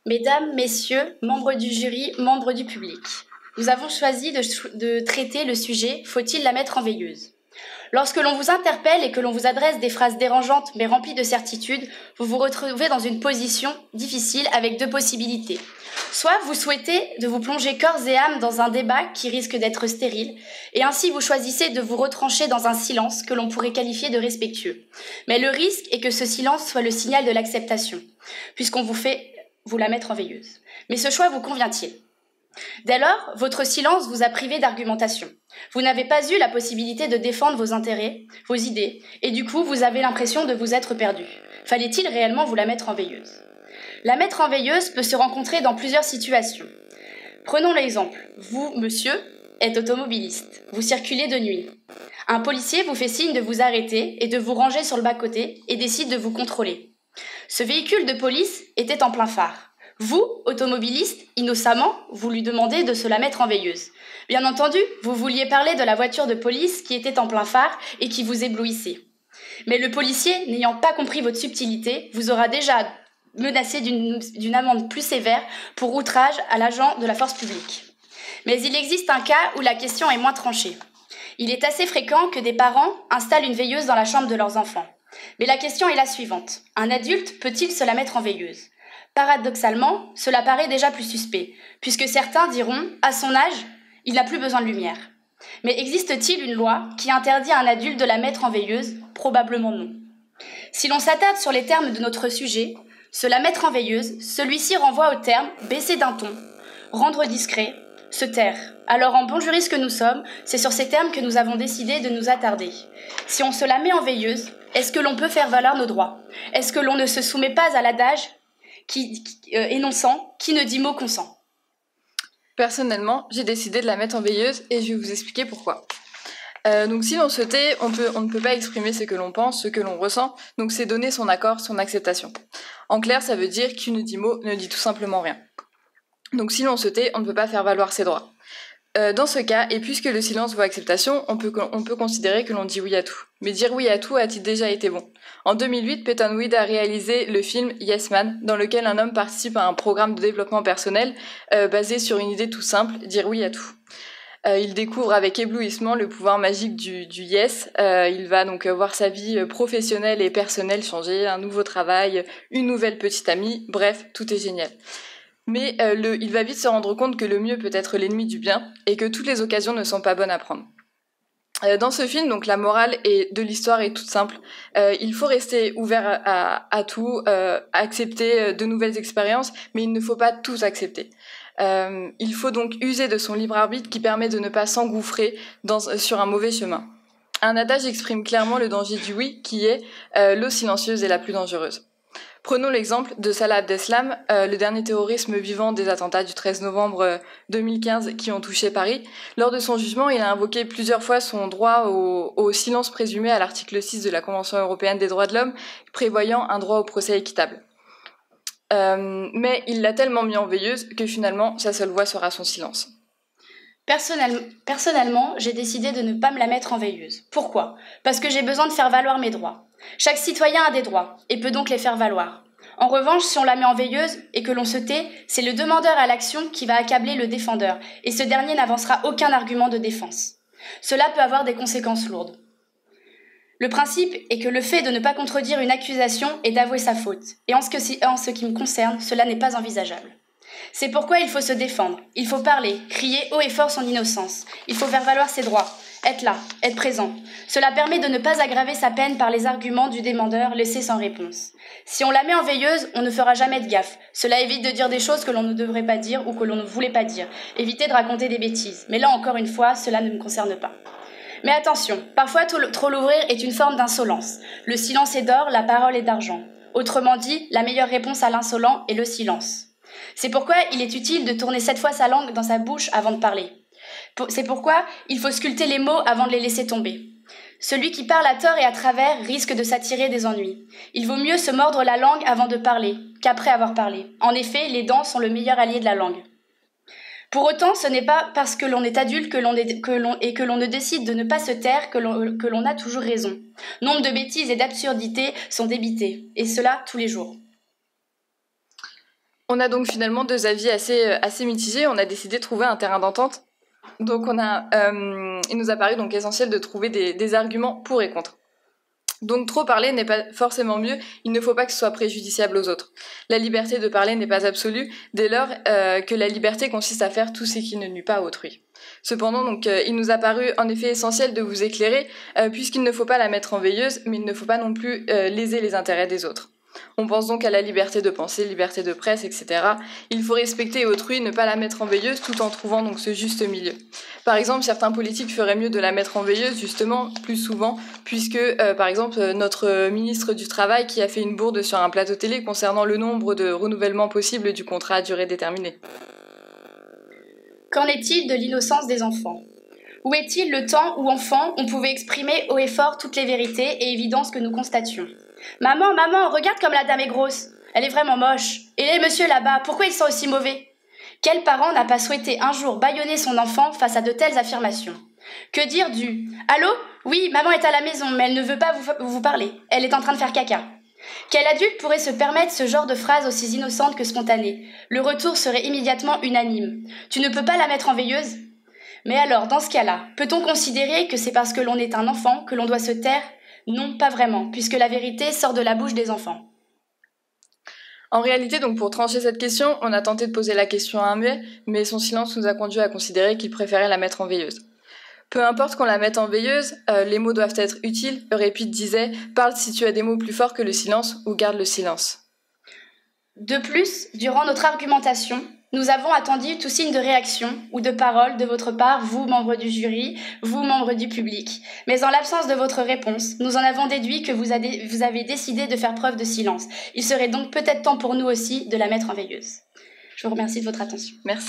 Mesdames, Messieurs, membres du jury, membres du public, nous avons choisi de traiter le sujet « Faut-il la mettre en veilleuse ?» Lorsque l'on vous interpelle et que l'on vous adresse des phrases dérangeantes mais remplies de certitudes, vous vous retrouvez dans une position difficile avec deux possibilités. Soit vous souhaitez de vous plonger corps et âme dans un débat qui risque d'être stérile, et ainsi vous choisissez de vous retrancher dans un silence que l'on pourrait qualifier de respectueux. Mais le risque est que ce silence soit le signal de l'acceptation, puisqu'on vous fait vous la mettre en veilleuse. Mais ce choix vous convient-il ? Dès lors, votre silence vous a privé d'argumentation. Vous n'avez pas eu la possibilité de défendre vos intérêts, vos idées, et du coup, vous avez l'impression de vous être perdu. Fallait-il réellement vous la mettre en veilleuse ? La mettre en veilleuse peut se rencontrer dans plusieurs situations. Prenons l'exemple. Vous, monsieur, êtes automobiliste. Vous circulez de nuit. Un policier vous fait signe de vous arrêter et de vous ranger sur le bas-côté et décide de vous contrôler. Ce véhicule de police était en plein phare. Vous, automobiliste, innocemment, vous lui demandez de se la mettre en veilleuse. Bien entendu, vous vouliez parler de la voiture de police qui était en plein phare et qui vous éblouissait. Mais le policier, n'ayant pas compris votre subtilité, vous aura déjà menacé d'une amende plus sévère pour outrage à l'agent de la force publique. Mais il existe un cas où la question est moins tranchée. Il est assez fréquent que des parents installent une veilleuse dans la chambre de leurs enfants. Mais la question est la suivante. Un adulte peut-il se la mettre en veilleuse ? Paradoxalement, cela paraît déjà plus suspect, puisque certains diront, à son âge, il n'a plus besoin de lumière. Mais existe-t-il une loi qui interdit à un adulte de la mettre en veilleuse ? Probablement non. Si l'on s'attarde sur les termes de notre sujet, se la mettre en veilleuse, celui-ci renvoie au terme baisser d'un ton, rendre discret, se taire. Alors en bon juriste que nous sommes, c'est sur ces termes que nous avons décidé de nous attarder. Si on se la met en veilleuse, est-ce que l'on peut faire valoir nos droits ? Est-ce que l'on ne se soumet pas à l'adage énonçant « qui ne dit mot consent ». Personnellement, j'ai décidé de la mettre en veilleuse et je vais vous expliquer pourquoi. Donc si l'on souhaitait, on ne peut pas exprimer ce que l'on pense, ce que l'on ressent, donc c'est donner son accord, son acceptation. En clair, ça veut dire qui ne dit mot ne dit tout simplement rien. Donc si l'on souhaitait, on ne peut pas faire valoir ses droits. Dans ce cas, et puisque le silence vaut acceptation, on peut considérer que l'on dit oui à tout. Mais dire oui à tout a-t-il déjà été bon ? En 2008, Peyton Reed a réalisé le film Yes Man, dans lequel un homme participe à un programme de développement personnel basé sur une idée tout simple, dire oui à tout. Il découvre avec éblouissement le pouvoir magique du yes. Il va donc voir sa vie professionnelle et personnelle changer, un nouveau travail, une nouvelle petite amie, bref, tout est génial. Mais il va vite se rendre compte que le mieux peut être l'ennemi du bien et que toutes les occasions ne sont pas bonnes à prendre. Dans ce film, donc la morale de l'histoire est toute simple. Il faut rester ouvert à tout, accepter de nouvelles expériences, mais il ne faut pas tout accepter. Il faut donc user de son libre arbitre qui permet de ne pas s'engouffrer sur un mauvais chemin. Un adage exprime clairement le danger du oui, qui est l'eau silencieuse est la plus dangereuse. Prenons l'exemple de Salah Abdeslam, le dernier terroriste vivant des attentats du 13 novembre 2015 qui ont touché Paris. Lors de son jugement, il a invoqué plusieurs fois son droit au silence présumé à l'article 6 de la Convention européenne des droits de l'homme, prévoyant un droit au procès équitable. Mais il l'a tellement mis en veilleuse que finalement, sa seule voix sera son silence. Personnellement, j'ai décidé de ne pas me la mettre en veilleuse. Pourquoi ? Parce que j'ai besoin de faire valoir mes droits. Chaque citoyen a des droits et peut donc les faire valoir. En revanche, si on la met en veilleuse et que l'on se tait, c'est le demandeur à l'action qui va accabler le défendeur et ce dernier n'avancera aucun argument de défense. Cela peut avoir des conséquences lourdes. Le principe est que le fait de ne pas contredire une accusation est d'avouer sa faute. Et en ce qui me concerne, cela n'est pas envisageable. C'est pourquoi il faut se défendre. Il faut parler, crier haut et fort son innocence. Il faut faire valoir ses droits. Être là, être présent. Cela permet de ne pas aggraver sa peine par les arguments du demandeur laissés sans réponse. Si on la met en veilleuse, on ne fera jamais de gaffe. Cela évite de dire des choses que l'on ne devrait pas dire ou que l'on ne voulait pas dire. Éviter de raconter des bêtises. Mais là, encore une fois, cela ne me concerne pas. Mais attention, parfois trop l'ouvrir est une forme d'insolence. Le silence est d'or, la parole est d'argent. Autrement dit, la meilleure réponse à l'insolent est le silence. C'est pourquoi il est utile de tourner 7 fois sa langue dans sa bouche avant de parler. C'est pourquoi il faut sculpter les mots avant de les laisser tomber. Celui qui parle à tort et à travers risque de s'attirer des ennuis. Il vaut mieux se mordre la langue avant de parler qu'après avoir parlé. En effet, les dents sont le meilleur allié de la langue. Pour autant, ce n'est pas parce que l'on est adulte que l'on ne décide de ne pas se taire que l'on a toujours raison. Nombre de bêtises et d'absurdités sont débitées, et cela tous les jours. On a donc finalement deux avis assez mitigés. On a décidé de trouver un terrain d'entente. Donc il nous a paru donc essentiel de trouver des arguments pour et contre. Donc trop parler n'est pas forcément mieux, il ne faut pas que ce soit préjudiciable aux autres. La liberté de parler n'est pas absolue, dès lors que la liberté consiste à faire tout ce qui ne nuit pas à autrui. Cependant, il nous a paru en effet essentiel de vous éclairer, puisqu'il ne faut pas la mettre en veilleuse, mais il ne faut pas non plus léser les intérêts des autres. On pense donc à la liberté de penser, liberté de presse, etc. Il faut respecter autrui, ne pas la mettre en veilleuse, tout en trouvant donc ce juste milieu. Par exemple, certains politiques feraient mieux de la mettre en veilleuse, justement, plus souvent, puisque, par exemple, notre ministre du Travail qui a fait une bourde sur un plateau télé concernant le nombre de renouvellements possibles du contrat à durée déterminée. Qu'en est-il de l'innocence des enfants ? Où est-il le temps où, enfant, on pouvait exprimer haut et fort toutes les vérités et évidences que nous constations ? Maman, maman, regarde comme la dame est grosse. Elle est vraiment moche. Et les messieurs là-bas, pourquoi ils sont aussi mauvais ? Quel parent n'a pas souhaité un jour bâillonner son enfant face à de telles affirmations ? Que dire du « Allô ? Oui, maman est à la maison, mais elle ne veut pas vous parler. Elle est en train de faire caca. » Quel adulte pourrait se permettre ce genre de phrase aussi innocente que spontanée ? Le retour serait immédiatement unanime. « Tu ne peux pas la mettre en veilleuse ?» Mais alors, dans ce cas-là, peut-on considérer que c'est parce que l'on est un enfant que l'on doit se taire ? Non, pas vraiment, puisque la vérité sort de la bouche des enfants. En réalité, donc pour trancher cette question, on a tenté de poser la question à un muet, mais son silence nous a conduit à considérer qu'il préférait la mettre en veilleuse. Peu importe qu'on la mette en veilleuse, les mots doivent être utiles. Eurépide disait « Parle si tu as des mots plus forts que le silence ou garde le silence ». De plus, durant notre argumentation, nous avons attendu tout signe de réaction ou de parole de votre part, vous, membres du jury, vous, membres du public. Mais en l'absence de votre réponse, nous en avons déduit que vous avez décidé de faire preuve de silence. Il serait donc peut-être temps pour nous aussi de la mettre en veilleuse. Je vous remercie de votre attention. Merci.